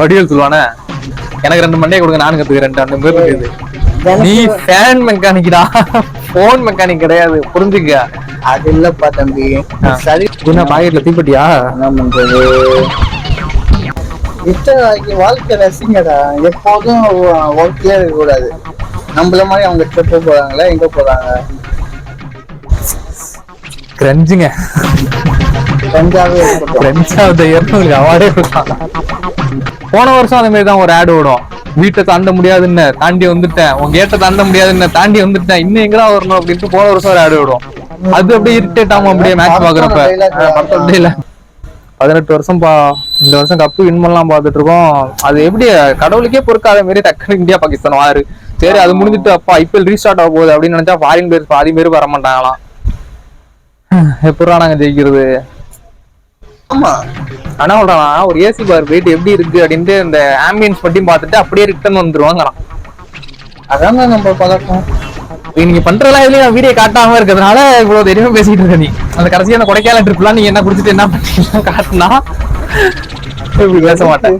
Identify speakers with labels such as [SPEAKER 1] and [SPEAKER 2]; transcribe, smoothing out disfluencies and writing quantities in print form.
[SPEAKER 1] வடிவேல் சொல்லுவானே, எனக்கு 2 மண்டையை கொடுங்க நானும் கத்துக்கிறேன். அந்த மாதிரி இருக்குது. நீ ஃபேன் மெக்கானிக்டா, போன் மெக்கானிக் கிடையாது, புரிஞ்சுக்க.
[SPEAKER 2] அது இல்லப்பா தம்பி.
[SPEAKER 1] சரி, என்ன பாக்கெட்ல தீப்பெட்டியா?
[SPEAKER 2] என்ன பண்றது? வாழ்க்கை ரசிங்கடா. எப்போதும் வாழ்க்கையே இருக்க கூடாது. நம்மள மாதிரி அவங்க ட்ரிப்பு போறாங்களா, எங்க போறாங்க?
[SPEAKER 1] கிரஞ்சுங்க. அவார்டே கொடுத்தாங்க. போன வருஷம் அதே மாதிரிதான் ஒரு ஆடு ஓடும். வீட்டை தாண்ட முடியாதுன்னு தாண்டி வந்துட்டேன், உன் கேட்டை தாண்ட முடியாதுன்னு தாண்டி வந்துட்டேன், இன்னும் எங்கடா வரணும் அப்படின்ட்டு போன வருஷம் ஒரு ஆடு ஓடும். அது அப்படியே இரிட்டேட் ஆகும். அப்படியே மேட்ச் பாக்குறப்ப 18 வருஷம் இந்த வருஷம் கப்பு வின் பண்ணலாம் பாத்துட்டு இருக்கோம். அது எப்படி கடவுளுக்கே பொறுக்காத மாதிரி டக்குனு இந்தியா பாகிஸ்தான் வாரு. சரி, அது முடிஞ்சிட்டு அப்பா ஐபிஎல் ரீஸ்டார்ட் ஆக போகுது அப்படின்னு நினைச்சா ஃபாரின் பேர் பாதி பேர் வர மாட்டாங்களாம். எப்படா நாங்க ஜெயிக்கிறது?
[SPEAKER 2] ஆமா,
[SPEAKER 1] ஆனா சொல்றானா ஒரு ஏசி பார் வெயிட் எப்படி இருக்கு அப்படின்ட்டு இந்த ஆம்பியன்ஸ் மட்டும் பார்த்துட்டு அப்படியே ரிட்டர்ன் வந்துருவாங்கிறான்.
[SPEAKER 2] அதான் நம்ம பழக்கம்.
[SPEAKER 1] நீங்க பண்றதெல்லாம் இதுலயும் வீடியோ காட்டாம இருக்கிறதுனால இவ்வளவு தெரியாம பேசிட்டு இருக்க. நீ அந்த கடைசியா அந்த கொடைக்கால ட்ரிப்லாம் நீங்க என்ன குடிச்சிட்டு என்ன பண்ணீங்க காட்டினா பேச மாட்டேன்.